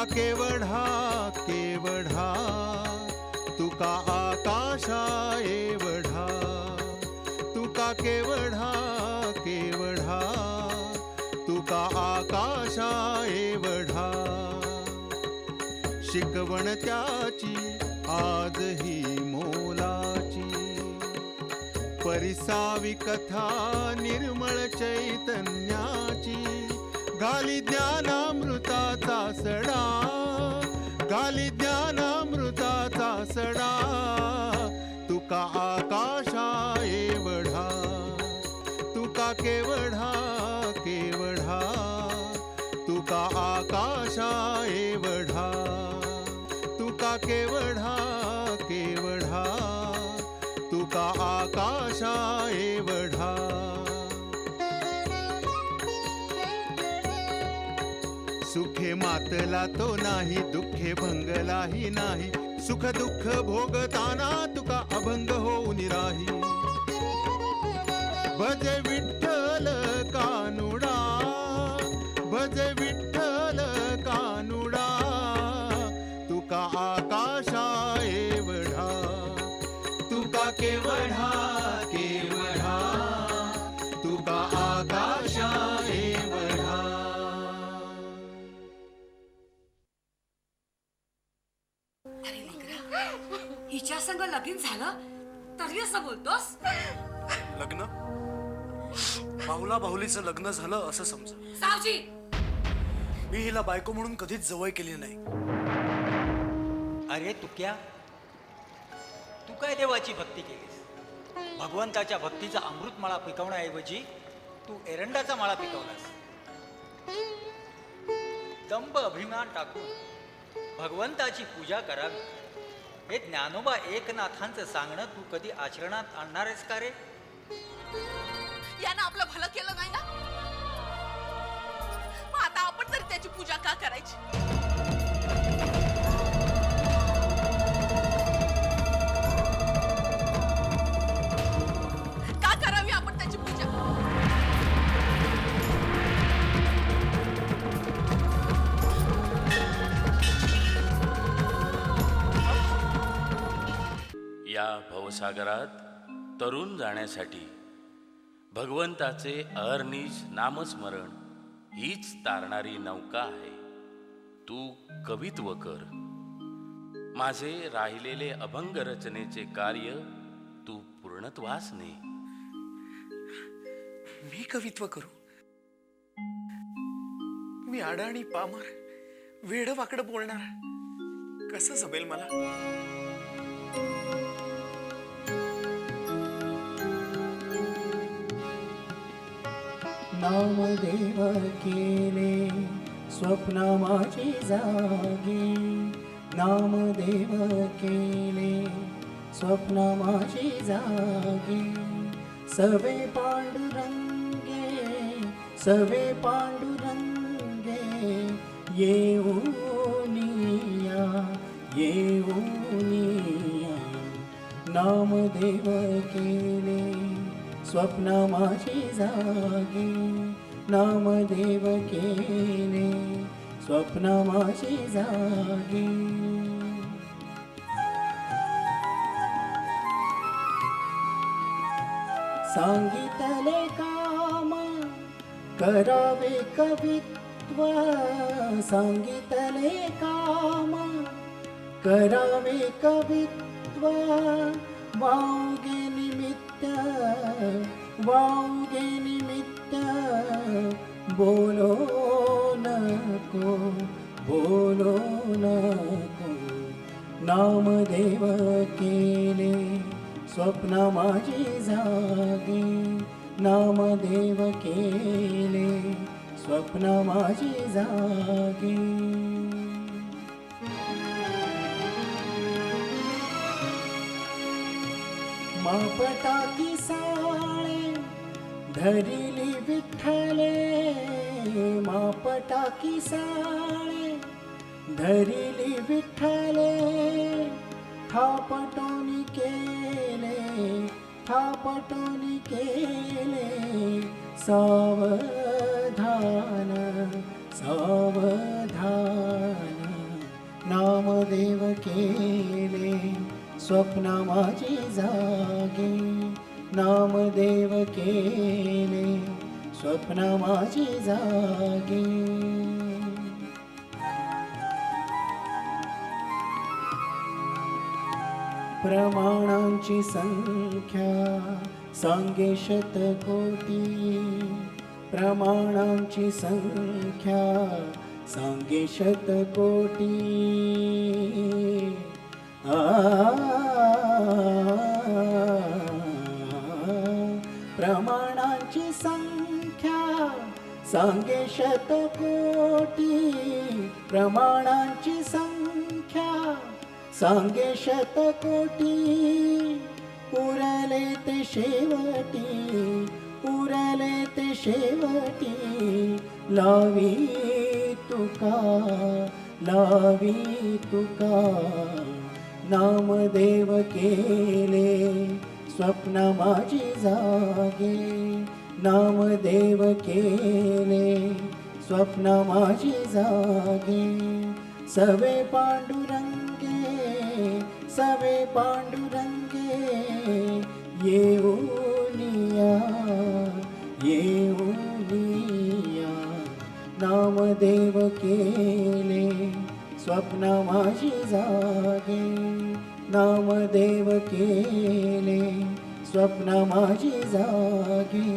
तुका केवढा केवढा, तुका आकाशा एवढा, तुका केवढा केवढा, तुका आकाशा एवढा. शिकवण त्याची आजही मोलाची, परिसावी कथा निर्मळ चैतन्याची. गाली ज्ञानामृताचा सडा, गाली ज्ञानामृताचा सडा. तुका आकाशा एवढा, तुका केवढा केवढा, तुका आकाशा एवढा, तुका केवढा केवढा, तुका आकाशा एवढा. सुखे मातला तो नाही, दुःखे भंगलाही नाही. सुख दुःख भोगताना तुका अभंग होऊन राही. भज विठ्ठल कानुडा, भज विठ्ठल कानुडा. तुका आकाशा एवढा, तुका केवढा केवढा, तुका आकाशा एवढा. अरे लेकरा, हिच्या संग लगीन झालं तरी असं बोलतोस? लग्न? बाहुला बाहुलीचं लग्न झालं असं समजा. सावजी, मी हिला बायको म्हणून कधीच जवळ केली नाही. अरे तुक्या, तू काय देवाची भक्ती केलीस? भगवंताच्या भक्तीचा अमृतमाळा पिकवण्याऐवजी तू एरंडाचा माळा पिकवलास. दंभ अभिमान टाकून भगवंताची पूजा करावी हे ज्ञानोबा एकनाथांचं सांगणं तू कधी आचरणात आणणार आहेस का रे? यानं आपलं भलं केलं नाही ना, मग आता आपण तरी त्याची पूजा का करायची? का करावी आपण त्याची पूजा? या भवसागरात तरुण जाण्यासाठी भगवंताचे अहर्निश नामस्मरण हीच तारणारी नौका आहे. तू कवित्व कर. माझे राहिलेले अभंग रचनेचे कार्य तू पूर्णत्वास ने. मी कवित्व करू? मी आडा आणि पामर वेड वाकड बोलणार कसं जमेल मला? नामदेव केले स्वप्न माझी जागी, नामदेव केले स्वप्न माझी जागी. सवे पांडुरंगे, सवे पांडुरंगे, येऊनिया येऊनिया. नामदेव केले स्वप्न माझी जागी, नामदेव केले स्वप्न माझी जागी. सांगितले काम करावे कवित्व, सांगितले काम करावे कवित्व. वावगे निमित्त, वावगे निमित्त, बोलो नको, बोलो नको. नामदेव केले स्वप्न माझी जागी, नामदेव केले स्वप्न माझी जागी. मापटाकी साळे धरिली विठ्ठले, मापटाकी साळे धरिली विठ्ठले. थापटोनी केले, थापटोनी केले सावधान, सावधान. नामदेव केले स्वप्न माझी जागे नामदेव केले स्वप्न माझी जागे प्रमाणांची संख्या सांगे शतकोटी प्रमाणांची संख्या सांगे शतकोटी प्रमाणांची संख्या सांगे शतकोटी प्रमाणांची संख्या सांगे शतकोटी उरले ते शेवटी उरले ते शेवटी लावी तुका नामदेव केले स्वप्न माझी जागे नामदेव केले स्वप्न माझी जागे सवे पांडुरंगे येऊनिया नामदेव केले स्वप्न माझी जागे नामदेव केले स्वप्न माझी जागे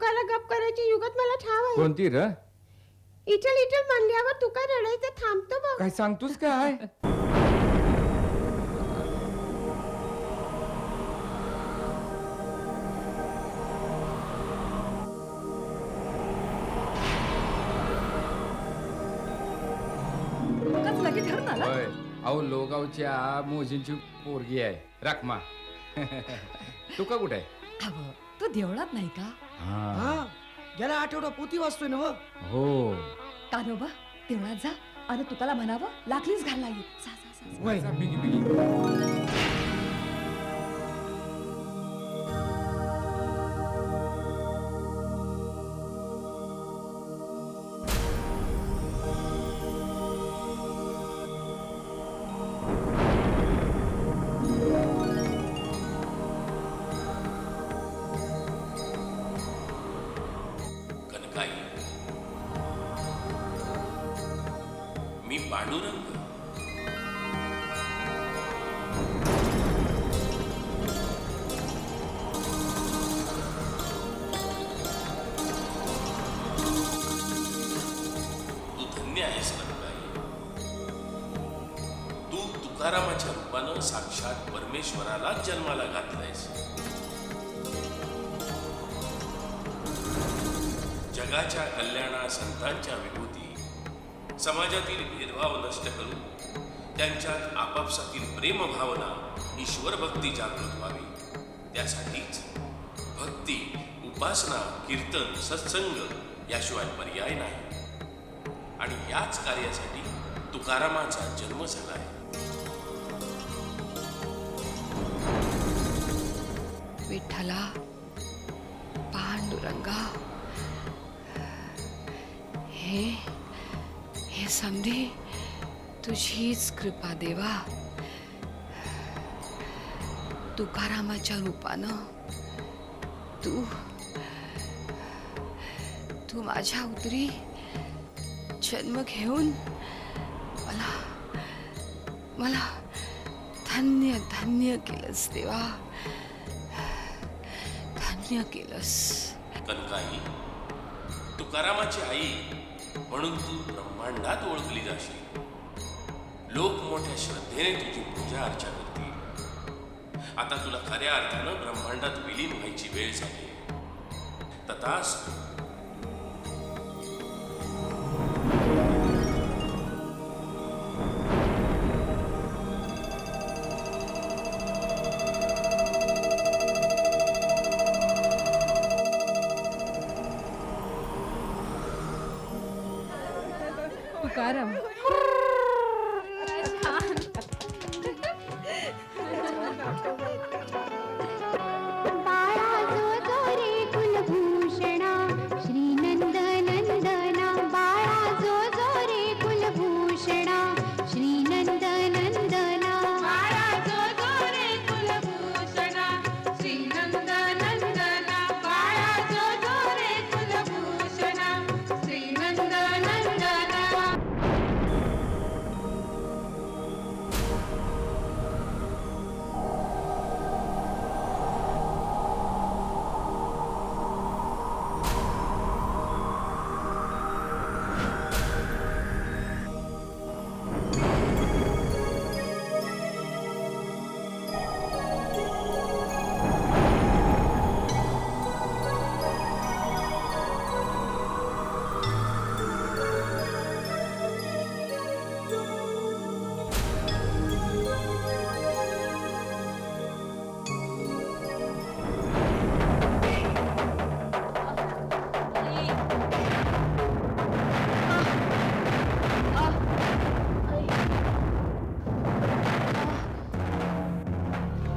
तुकाला गप करायची युगत मला ठाव आहे. कोणती र इचल इचल म्हणल्यावर तुका रडायचं थांबतो बघ. काय सांगतोस काय तुकाच लगेच ठरून आला. होय अहो लोगावच्या मोजींची पोरगी आहे रखमा तुका कुठे आहे अहो, तू देवळात नाही का? हा. गेला आठवडा पोती वाचतोय ना हो कानोबा देवळात जा आणि तुकाला म्हणावं लाकलीच घालला येईल. जा, जा, जा, जा. जा, बिगी बिगी कनकाई मी पांडुरंग तू धन्य आहेस कनकाई. तू तुकारामाच्या रूपानं साक्षात परमेश्वरालाच जन्माला घातलायस. जगाच्या कल्याणा संतांच्या विभूती समाजातील भेदभाव नष्ट करून त्यांच्यात आपापसातील प्रेमभावना ईश्वर भक्ती जागृत व्हावी त्यासाठीच भक्ती उपासना कीर्तन सत्संग याशिवाय पर्याय नाही. आणि याच कार्यासाठी तुकारामाचा जन्म झाला आहे. विठ्ठला पांडुरंगा हे समधी तुझीच कृपा देवा. तुकारामाच्या रूपानं तू माझ्या उतरी जन्म घेऊन मला धन्य धन्य केलंस देवा. धन्य केलंस. कनकाई तुकारामाची आई म्हणून तू ब्रह्मांडात ओळखली जाशील. लोक मोठ्या श्रद्धेने तुझी पूजा अर्चा करतील. आता तुला खऱ्या अर्थानं ब्रह्मांडात विलीन व्हायची वेळ झाली. तथास्तु. तुकाराम बाळा जो जो रे कुलभूषणा श्रीनंद नंदना. बाळा जो जो रे कुलभूषणा श्रीनंद नंदना. बाळा जो जो रे कुलभूषणा श्रीनंद नंदना. बाळा जो जो रे कुलभूषणा श्रीनंद नंदना.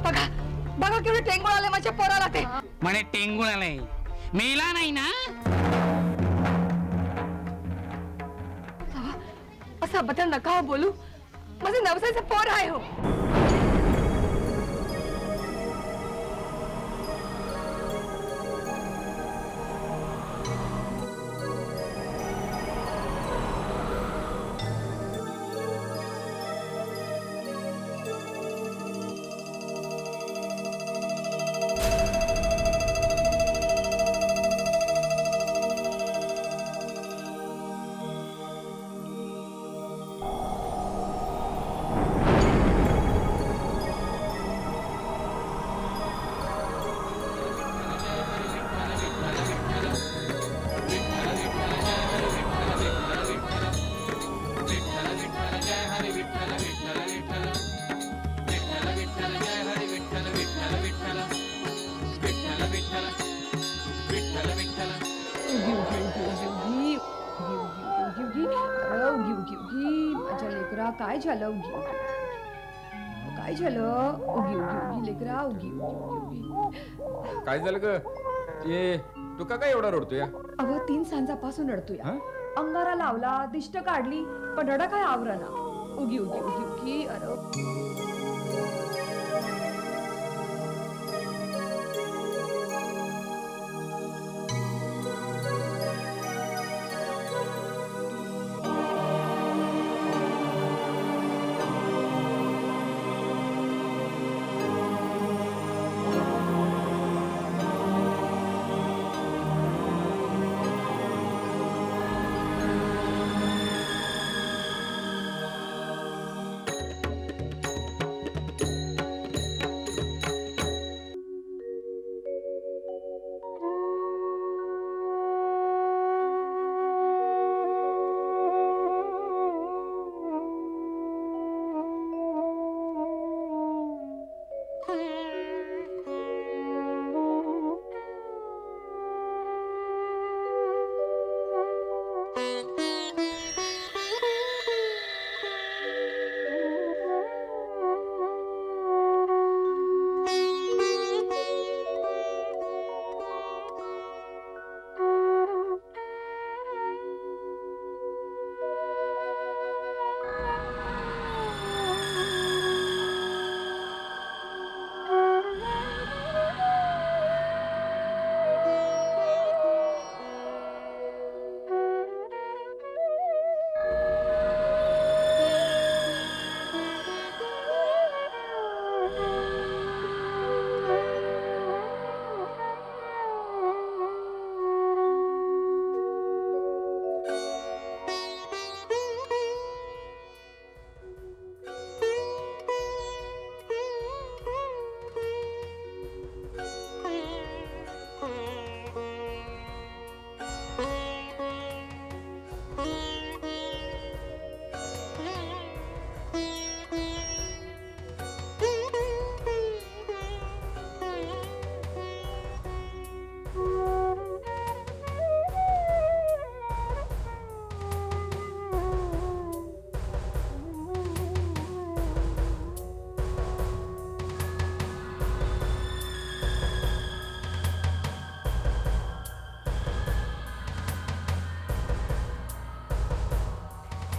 बघा बघा केवढे टेंगूळ आले माझ्या पोराला ते. म्हणे टेंगुळ आलाय मेला नाही ना. असं बदल नका हो बोलू. माझं नवसाचं पोर आहे हो. उगी उगी उगी उगी उगी उगी उगी उगी उगी अरे उगी उगी उगी माझ्या लेकरा काय झालं उगी उगी काय झालं उगी उगी उगी लेकरा उगी उगी उगी काय झालं ग ते तुका काय एवढा रडतोय अगं 3 सांजापासून रडतोय हं? अंगारा लावला दिष्ट काढली पण रडा काय आवरणा उगी उगी उगी उगी अरे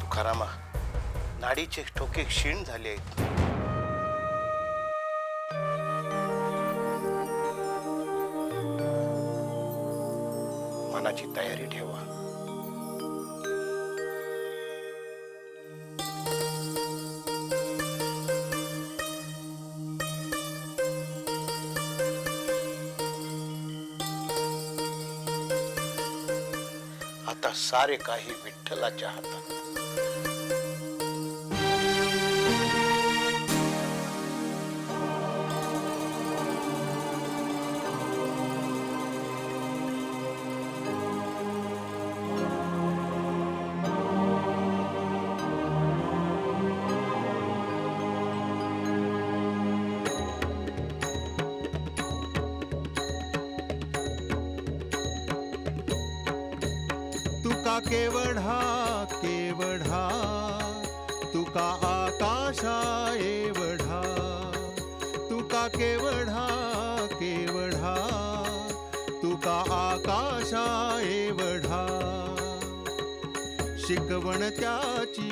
तुकारामा, नाडीचे ठोके क्षीण झाले आहेत. मनाची तयारी ठेवा. आता सारे काही विठ्ठलाच्या हातात. तुका केवढा केवढा तुका आकाशा एवढा तुका केवढा केवढा तुका आकाशा एवढा शिकवण त्याची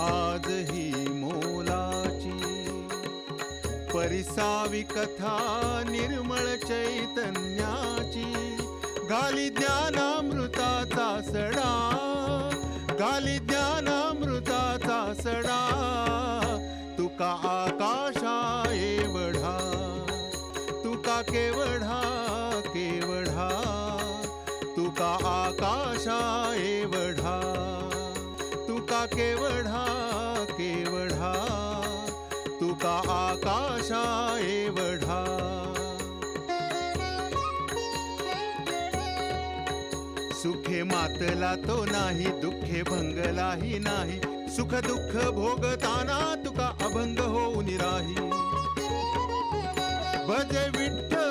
आजही मोलाची परिसावी कथा निर्मळ चैतन्याची गाली ज्ञानामृताचा सडा गाली ज्ञानामृताचा सडा तुका आकाशा एवढा तुका केवढा केवढा तुका आकाशा एवढा तुका केवढा केवढा तुका आकाशा एवढा सुखे मातला तो नाही दुःखे भंगलाही नाही सुख दुःख भोगताना तुका अभंग होऊन राही भजे विठ्ठल